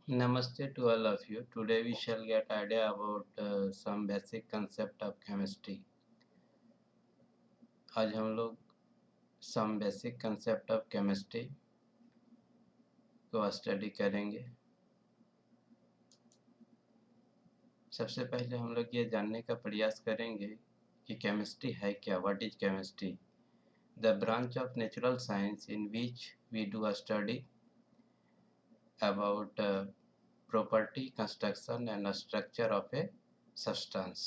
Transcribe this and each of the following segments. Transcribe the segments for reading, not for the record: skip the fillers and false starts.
Namaste to all of you. Today we shall get idea about some basic concept of chemistry. आज हम लोग some basic concept of chemistry को study करेंगे। सबसे पहले हम लोग ये जानने का प्रयास करेंगे कि केमिस्ट्री है क्या। What is chemistry? The branch of natural science in which we do a study about property, construction and structure of a substance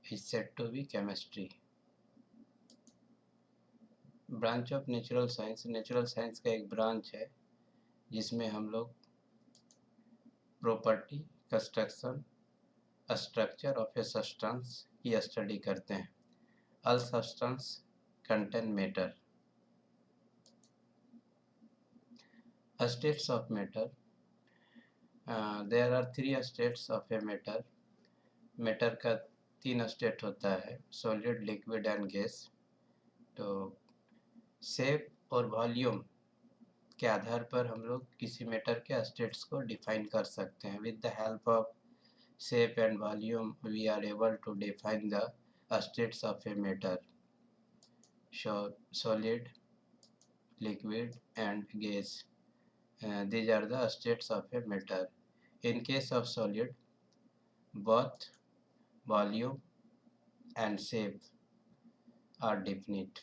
is said to be chemistry. Branch of natural science का एक branch है जिसमें हम लोग property, construction, structure of a substance की study करते हैं। All substance contain matter. States of matter, there are 3 states of a matter. Matter का 3 स्टेट होता है, सॉलिड, लिक्विड एंड गैस। तो शेप और वॉल्यूम के आधार पर हम लोग किसी मैटर के स्टेट्स को डिफाइन कर सकते हैं। With the help of shape and volume we are able to define the states of a matter, solid, liquid and gas. These are the states of a matter. In case of solid, both volume and shape are definite.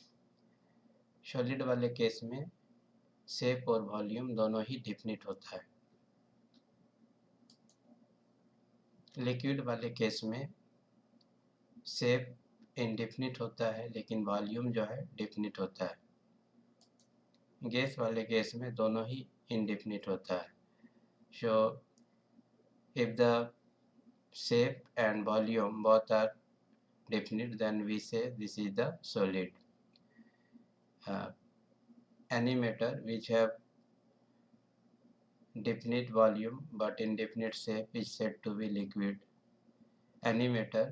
Solid वाले case में shape और volume दोनों ही definite होता है। Liquid वाले case में shape indefinite होता है लेकिन वॉल्यूम जो है डिफिनिट होता है। गैस वाले केस में दोनों ही इनडिफिनिट होता है। So if the shape and volume both are definite, then we say this is the solid. Any matter which have definite volume but indefinite shape is said to be liquid. Any matter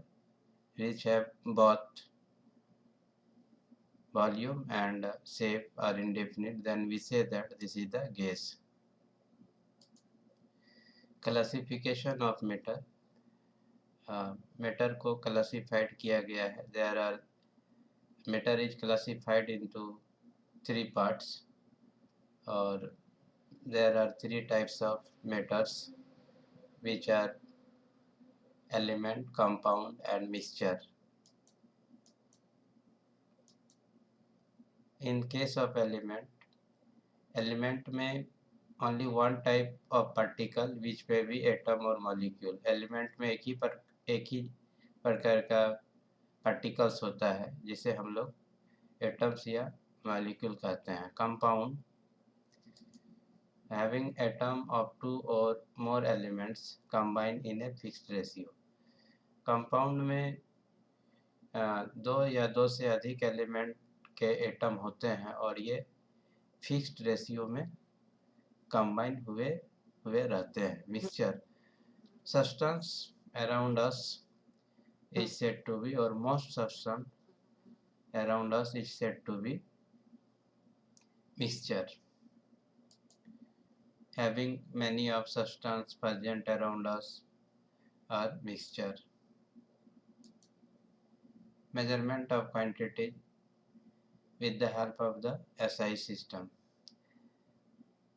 which have both volume and shape are indefinite, then we say that this is the gas. Classification of matter. Matter को classified किया गया है। There are matter is classified into 3 parts, or there are 3 types of matters which are element, compound and mixture. In case of element में only one type of particle which may be atom or molecule. Element में एक ही प्रकार का particles होता है जिसे हम लोग एटम्स या मॉलिक्यूल कहते हैं। Compound, having atom of 2 or more elements combined in a fixed ratio. Compound में 2 या 2 से अधिक एलिमेंट के एटम होते हैं और ये फिक्स्ड रेशियो में कंबाइन हुए रहते हैं। Mixture, substance around us is said to be, or most substance around us is said to be mixture. Having many of substance present around us are mixture. Measurement of quantity with the help of the SI system.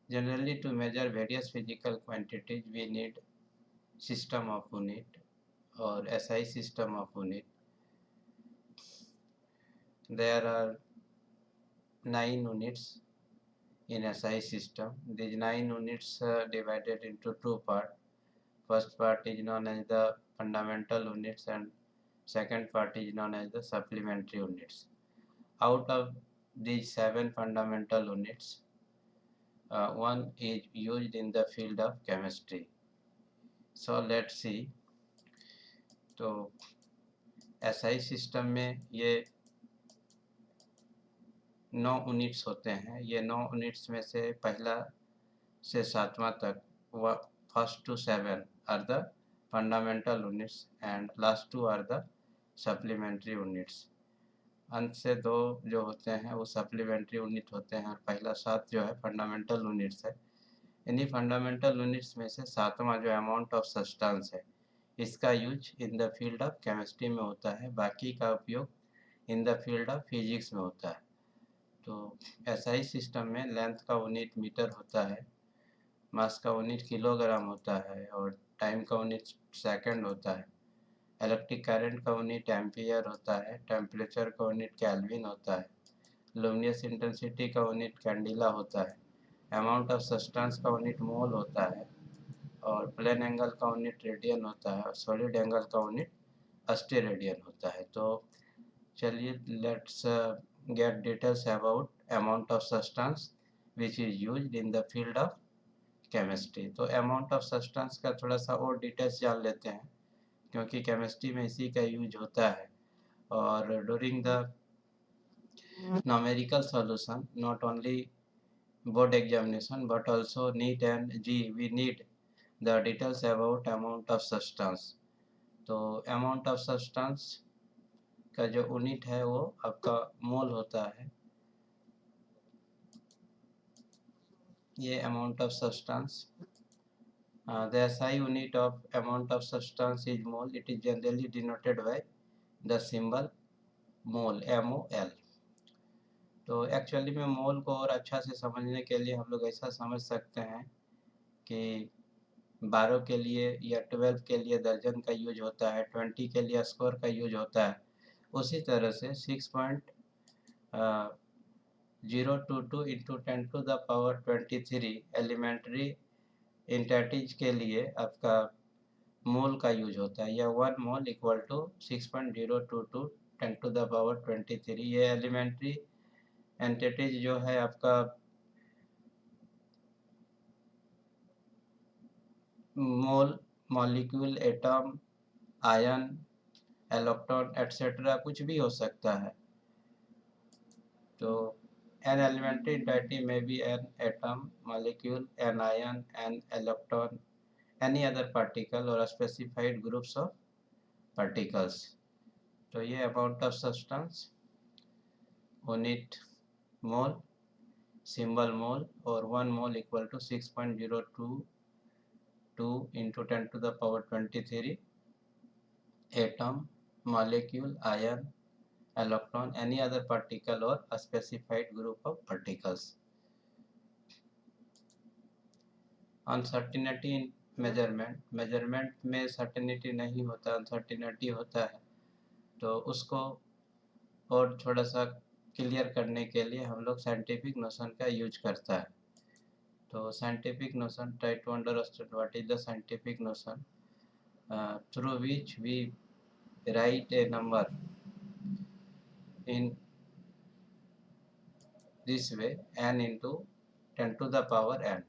Generally, to measure various physical quantities, we need system of unit or SI system of unit. There are 9 units in SI system. These 9 units are divided into 2 parts. First part is known as the fundamental units and second part is known as the supplementary units. Out of these 7 fundamental units, one is used in the field of chemistry. So let's see. तो SI system में ये 9 units होते हैं। ये 9 units में से पहला से 7वां तक, first to 7 are the fundamental units and last 2 are the supplementary units. अंत से 2 जो होते हैं वो सप्लीमेंट्री यूनिट होते हैं और पहला 7 जो है फंडामेंटल यूनिट्स है। इन्हीं फंडामेंटल यूनिट्स में से सातवां जो अमाउंट ऑफ सब्सटेंस है, इसका use in the field of chemistry में होता है, बाकी का उपयोग in the field of physics में होता है। तो एसआई सिस्टम में लेंथ का यूनिट मीटर होता है, मास का यूनिट किलोग्राम होता है और टाइम का यूनिट सेकंड होता है। इलेक्ट्रिक करंट का यूनिट एम्पियर होता है, टेम्परेचर का यूनिट केल्विन होता है, लुमिनस इंटेंसिटी का यूनिट कैंडिला होता है, अमाउंट ऑफ सब्सटेंस का यूनिट मोल होता है और प्लेन एंगल का यूनिट रेडियन होता है और सॉलिड एंगल का यूनिट अस्टेरेडियन होता है। तो चलिए let's get details about amount of substance which is used in the field of chemistry. तो अमाउंट ऑफ सब्सटेंस का थोड़ा सा और डिटेल्स जान लेते हैं, क्योंकि केमिस्ट्री में इसी का यूज होता है। और during the numerical solution, not only board examination but also NEET and JEE, we need the details about amount of substance। तो amount of substance का जो यूनिट है वो आपका मोल होता है। ये amount of substance, the SI unit of amount of substance is mole. It is generally denoted by the symbol mole, MOL। तो एक्चुअली में मोल को और अच्छा से समझने के लिए हम लोग ऐसा समझ सकते हैं कि 12 के लिए या 12 के लिए दर्जन का यूज होता है, 20 के लिए स्कोर का यूज होता है। उसी तरह से 6.022 into 10 to the power 23 elementary entities के लिए आपका मोल का यूज होता है, या 1 mole equal to 6.022 10 to the power 23। ये एलिमेंट्री एंटिटीज जो है आपका mole, molecule, atom, ion, electron etcetera कुछ भी हो सकता है। तो एन एलिमेंट्री एंटिटी में be an atom, molecule, an ion, an electron, any other particle or specified groups of particles. तो ये amount of substance, unit mole, symbol mole और 1 mole equal to 6.022 into 10 to the power 23 atom, molecule, ion, electron, any other particle or a specified group of particles। Uncertainty in measurement, measurement में certainty नहीं होता, uncertainty होता है। तो उसको और थोड़ा सा क्लियर करने के लिए हम लोग साइंटिफिक नोशन का यूज करता है। तो scientific notion, try to understand what is the scientific notion through which we write a number in this way n into 10 to the power n।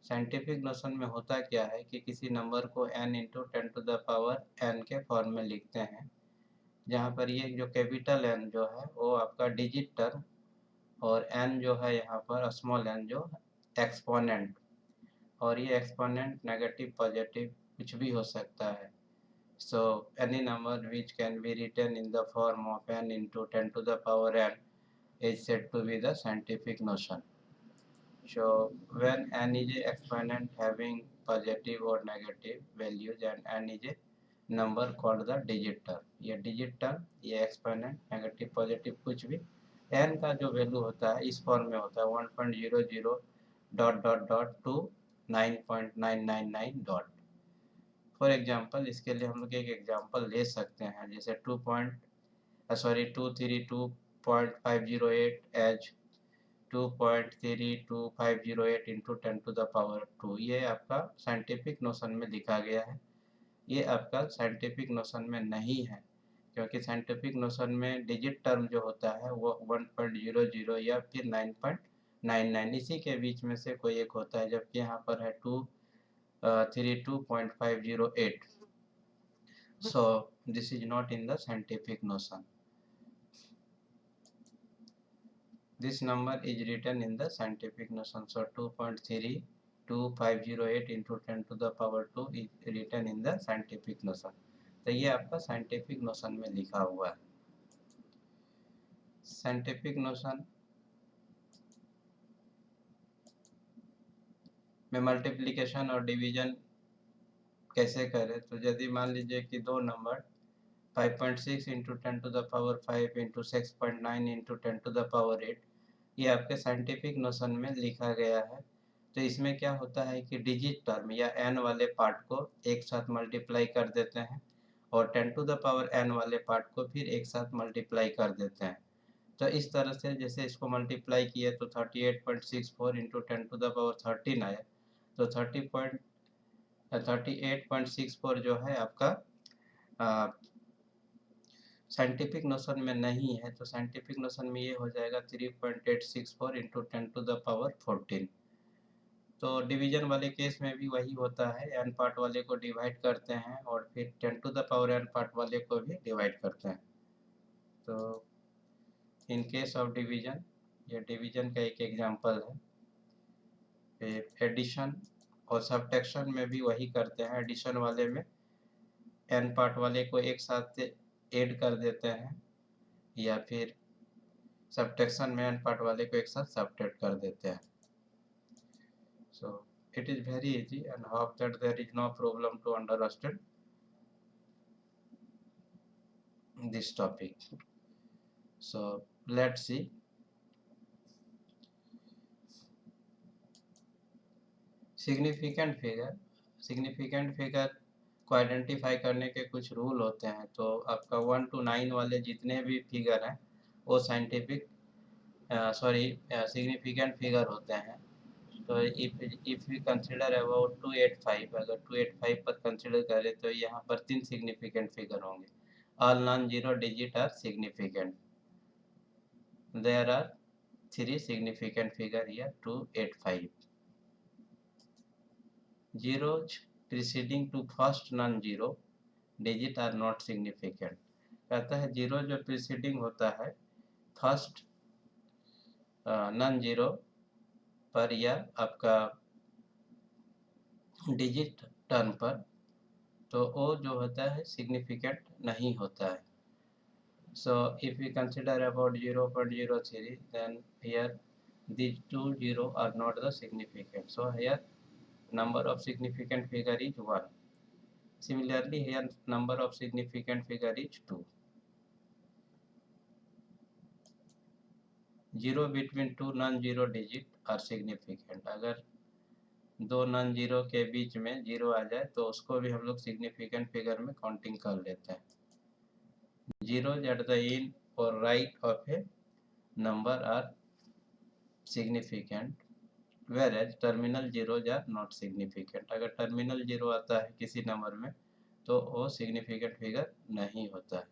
Scientific notion में होता क्या है कि किसी नंबर को n into 10 to the power n के form में लिखते हैं, जहाँ पर ये जो कैपिटल n जो है वो आपका डिजिट टर्म और n जो है यहाँ पर स्मॉल n जो एक्सपोनेंट, और ये एक्सपोनेंट नेगेटिव पॉजिटिव कुछ भी हो सकता है। So any number which can be written in the form of n into 10 to the power n is said to be the scientific notion। So when n is a exponent having positive or negative values and n is a number called the digit term, ये digit term, ये exponent, negative positive कुछ भी, n का जो value होता है इस form में होता है 1.00 dot dot dot to 9.999 dot. For example इसके लिए हम लोग एक एग्जाम्पल ले सकते हैं, जैसे 232.508 as 2.32508 into 10 to the power 2। ये आपका साइंटिफिक नोशन में लिखा गया है, ये आपका साइंटिफिक नोशन में नहीं है, क्योंकि साइंटिफिक नोशन में डिजिट टर्म जो होता है वो 1.00 या फिर 9.99 इसी के बीच में से कोई एक होता है, जबकि यहाँ पर है 232.508। So this is not in the scientific notion। This number is written in the scientific notion। So 2.32508 into 10 to the power 2 is written in the scientific notion। तो ये आपका साइंटिफिक नोशन में लिखा हुआ है। साइंटिफिक नोशन में multiplication और division कैसे करें, तो यदि मान लीजिए कि दो नंबर 5.6 इंटू 10⁵ इंटू 6.9 इंटू 10⁸, ये आपके साइंटिफिक नोशन में लिखा गया है। तो इसमें क्या होता है कि डिजिट टर्म या n वाले पार्ट को एक साथ मल्टीप्लाई कर देते हैं और 10⁻n वाले पार्ट को फिर एक साथ मल्टीप्लाई कर देते हैं। तो इस तरह से जैसे इसको मल्टीप्लाई किए तो 38.64 इंटू 10⁻13 आया, तो 38.64 जो है आपका साइंटिफिक नोशन में नहीं है, तो साइंटिफिक नोशन में ये हो जाएगा 3.864 इंटू 10⁻14। तो डिवीजन वाले केस में भी वही होता है, n पार्ट वाले को डिवाइड करते हैं और फिर 10⁻n पार्ट वाले को भी डिवाइड करते हैं। तो इन केस ऑफ डिवीजन, ये डिवीजन का एक एग्जांपल है। फिर एडिशन और सब्ट्रैक्शन में भी वही करते हैं। एडिशन वाले में n पार्ट वाले को एक साथ ऐड कर देते हैं या फिर सब्ट्रैक्शन में n पार्ट वाले को एक साथ सब्ट्रैक्ट कर देते हैं। So it is very easy and hope that there is no problem to understand this topic. So let's see. Significant figure को आइडेंटिफाई करने के कुछ रूल होते हैं। तो आपका 1 to 9 वाले जितने भी फिगर हैं वो साइंटिफिक सिग्निफिकेंट फिगर होते हैं। तो इफ वी कंसिडर अबाउट 285, अगर 285 पर कंसिडर करें तो यहाँ पर 3 सिग्निफिकेंट फिगर होंगे। All non zero digit are significant. There are 3 significant figure here 285। Zeros preceding to first non-zero digit are not significant। कहता है जीरो जो प्रीसीडिंग होता है फर्स्ट नॉन जीरो पर या आपका डिजिट टर्म पर, तो वो जो होता है सिग्निफिकेंट नहीं होता है। So if we consider about 0.03, then here these two zero are not the significant. So here number of significant figure is 1. Similarly here number of significant figure is 2. 0 between two non-zero digit are significant। अगर दो non zero के बीच में zero आ जाए तो उसको भी हम लोग सिग्निफिकेंट फिगर में काउंटिंग कर लेते हैं। zeros at the end or right of a number are significant, whereas terminal zeros are not significant। अगर टर्मिनल जीरो आता है किसी नंबर में तो वो सिग्निफिकेंट फिगर नहीं होता है।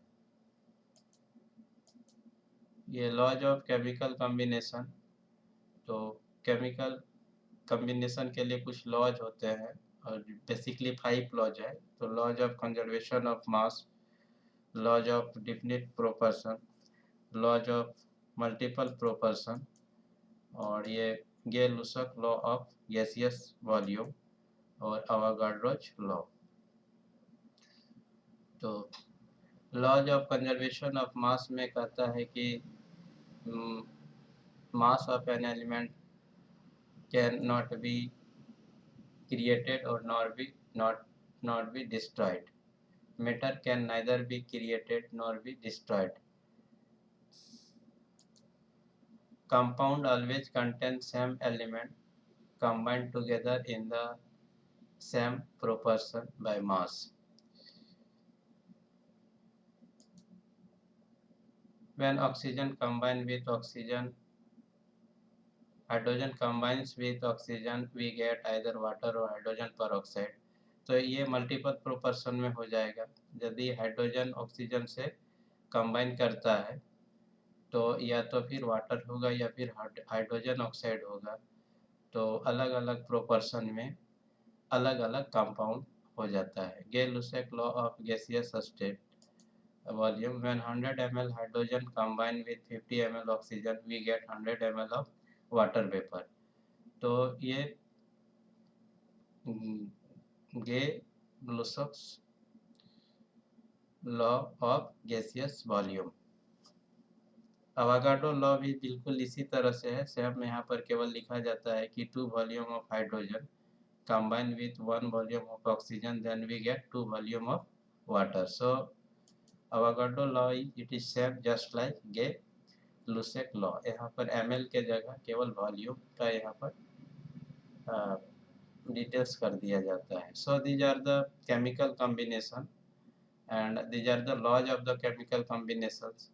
ये लॉज ऑफ केमिकल कॉम्बिनेशन, तो केमिकल कॉम्बिनेशन के लिए कुछ लॉज होते हैं और बेसिकली 5 लॉज है। तो laws of conservation of mass, laws of definite proportion, laws of multiple proportion और ये Gay Lussac law of gaseous volume और अवागाड्रोज लॉ। तो laws of conservation of mass में कहता है कि mass of an element can not be created or not be destroyed. Matter can neither be created nor be destroyed. Compound always contains same element combined together in the same proportion by mass. When oxygen combines with oxygen, hydrogen combines with oxygen, we get either water or hydrogen peroxide। तो ये multiple proportion में हो जाएगा। यदि hydrogen oxygen से combine करता है तो या तो फिर वाटर होगा या फिर हाइड्रोजन ऑक्साइड होगा। तो अलग अलग प्रोपोर्शन में अलग अलग कंपाउंड हो जाता है। Gay Lussac law of gaseous state volume, when 100 ml hydrogen combine with 50 ml oxygen we get 100 ml of water vapour. तो ये Gay Lussac's law of gaseous volume. Avogadro law भी बिल्कुल इसी तरह से है। सेम यहाँ पर केवल लिखा जाता है कि 2 volume of hydrogen combine with 1 volume of oxygen, then we get 2 volume of water. So Avogadro law it is same just like Gay-Lussac law. यहाँ पर ml के जगह केवल वॉल्यूम का यहाँ पर डिटेल्स कर दिया जाता है. So these are the chemical combination and these are the laws of the chemical combinations.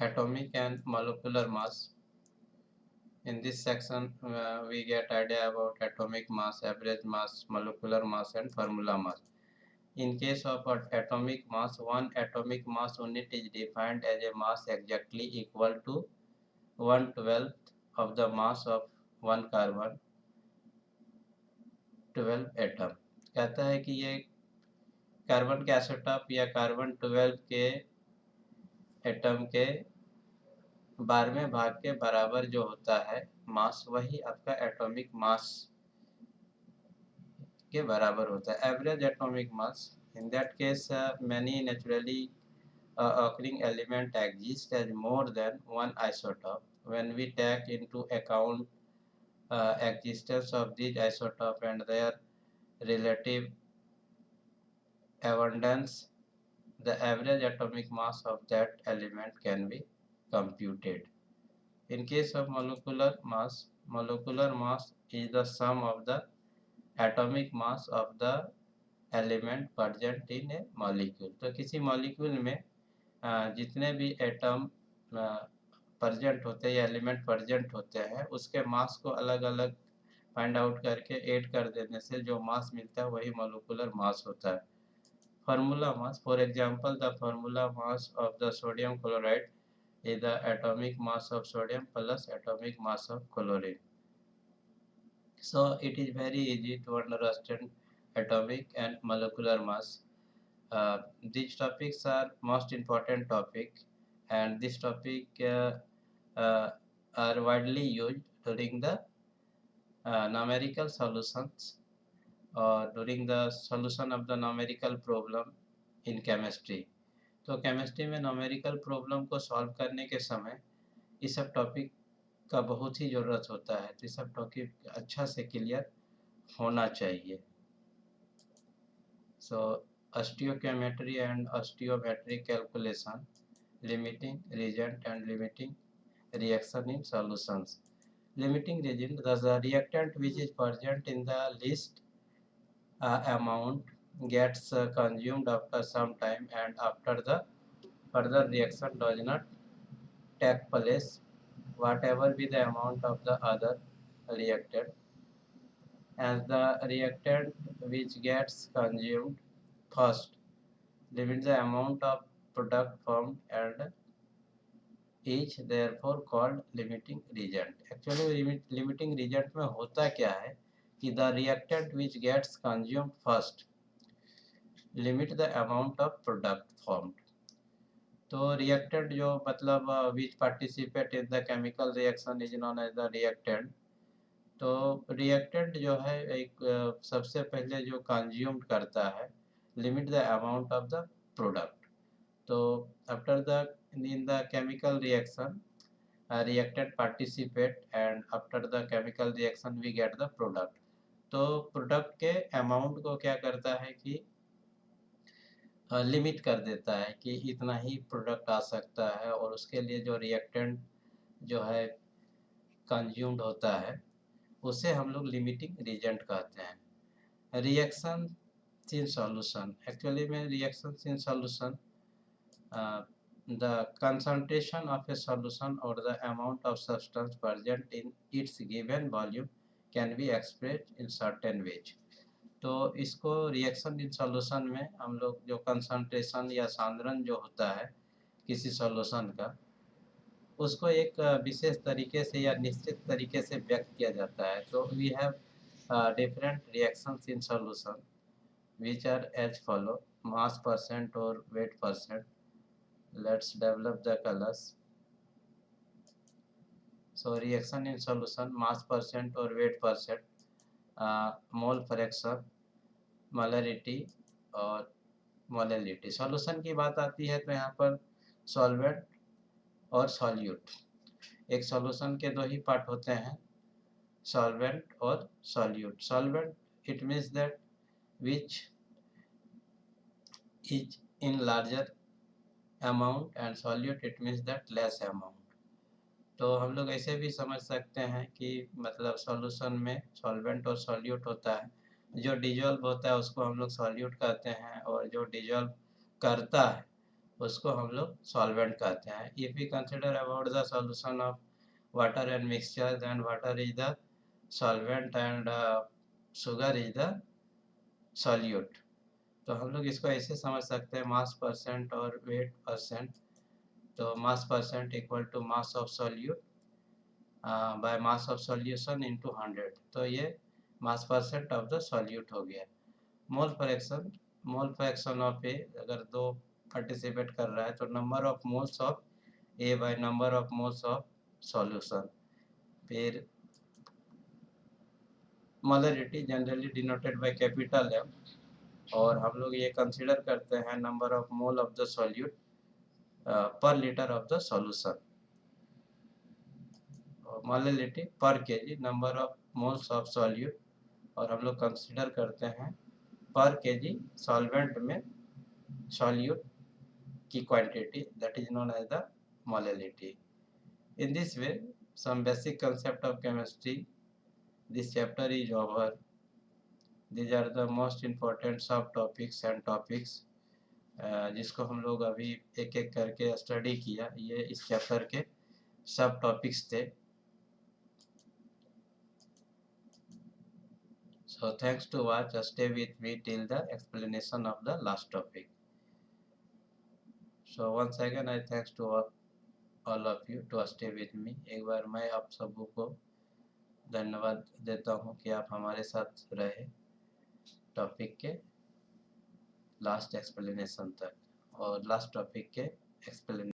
Atomic and molecular mass. In this section, we get idea about atomic mass, average mass, molecular mass, and formula mass. In case of atomic mass, one atomic mass unit is defined as a mass exactly equal to 1/12 of the mass of one carbon 12 atom. कहता है कि ये carbon के isotope या carbon 12 के atom के 12वें भाग के बराबर जो होता है मास, वही आपका एटॉमिक मास के बराबर होता है. Average atomic mass, in that case many naturally occurring element exist as more than one isotope. When we take into account existence of these isotope and their relative abundance, the average atomic mass of that element can be computed. In case of molecular mass is the sum of the atomic mass of the element present in a molecule. तो किसी molecule में जितने भी atom present होते हैं या element present होते हैं, उसके मास को अलग अलग फाइंड आउट करके ऐड कर देने से जो मास मिलता है वही मॉलिक्यूलर मास होता है. Formula mass, for example the formula mass of the sodium chloride is the atomic mass of sodium plus atomic mass of chlorine. So it is very easy to understand atomic and molecular mass. These topics are most important topic, and this topic are widely used during the numerical solutions or during the solution of the numerical problem in chemistry. तो chemistry में नॉमेरिकल problem को solve करने के समय इस सब topic का बहुत ही ज़रूरत होता है. तो इस सब टॉपिक अच्छा से क्लियर होना चाहिए. So stoichiometry and stoichiometric calculation, limiting reagent and limiting reaction in solutions. Limiting reagent, the reactant which is present in the least amount gets consumed after some time, and after the further reaction does not take place, whatever be the amount of the other reactant, as the reactant which gets consumed first limits the amount of product formed and is therefore called limiting reagent. Actually limiting reagent में होता क्या है कि the reactant which gets consumed first limit the amount of product formed. तो reactant जो मतलब which participate in the chemical reaction is known as the reactant. तो reactant जो है एक सबसे पहले जो consumed करता है limit the amount of the product. तो after the in the chemical reaction reactant participate, and after the chemical reaction we get the product. तो प्रोडक्ट के अमाउंट को क्या करता है कि लिमिट कर देता है कि इतना ही प्रोडक्ट आ सकता है, और उसके लिए जो रिएक्टेंट जो है कंज्यूम्ड होता है उसे हम लोग लिमिटिंग रिएजेंट कहते हैं. रिएक्शन इन सॉल्यूशन, एक्चुअली में reaction in solution the concentration of a solution or the amount of substance present in its given volume can be expressed in certain ways. तो इसको रिएक्शन इन सॉल्यूशन में हम लोग जो concentration या सांद्रण जो होता है किसी सॉल्यूशन का, उसको एक विशेष तरीके से या निश्चित तरीके से व्यक्त किया जाता है. तो we have different reactions in solution which are as follow: mass percent or weight percent. Let's develop the colors. So reaction in solution, mass percent or weight percent, mole fraction, molarity और molality. Solution की बात आती है तो यहाँ पर solvent और solute, एक सॉल्यूशन के दो ही पार्ट होते हैं, solvent or solute. Solvent, it means that which is in larger amount, and solute it means that less amount. तो हम लोग ऐसे भी समझ सकते हैं कि मतलब सॉल्यूशन में सॉल्वेंट और सॉल्यूट होता है। जो डिजॉल्व होता है उसको हम लोग सॉल्यूट कहते हैं, और जो डिजॉल्व करता है उसको हम लोग सॉल्वेंट कहते हैं। If we consider about the solution of water and mixture, then water is the solvent and sugar is the solute. तो हम लोग इसको ऐसे समझ सकते हैं, मास परसेंट और वेट परसेंट। तो mass percent equal to mass of solute by mass of solution into 100। तो ये mass percent of the solute हो गया। मोल फ्रैक्शन ऑफ ए, अगर दो पार्टिसिपेट कर रहा है तो number of moles of A by number of moles of solution. फिर molarity generally denoted by capital M, और हम लोग ये कंसीडर करते हैं number of mole of the solute per litre of the solution. Molarity per KG number of moles of solute, और हम लोग कंसीडर करते हैं पर केजी सॉल्वेंट में सॉल्यूट की quantity, that is known as the molarity. In this way, some basic concept of chemistry, this chapter is over. These are the most important sub topics and topics जिसको हम लोग अभी एक एक करके study किया। ये इस चैप्टर के सब टॉपिक्स थे। So thanks to watch. Stay with me till the explanation of the last topic. So once again I thanks to all of you to stay with me. एक बार मैं आप सबों को धन्यवाद देता हूँ कि आप हमारे साथ रहे टॉपिक के लास्ट एक्सप्लेनेशन तक, और लास्ट टॉपिक के एक्सप्लेनेशन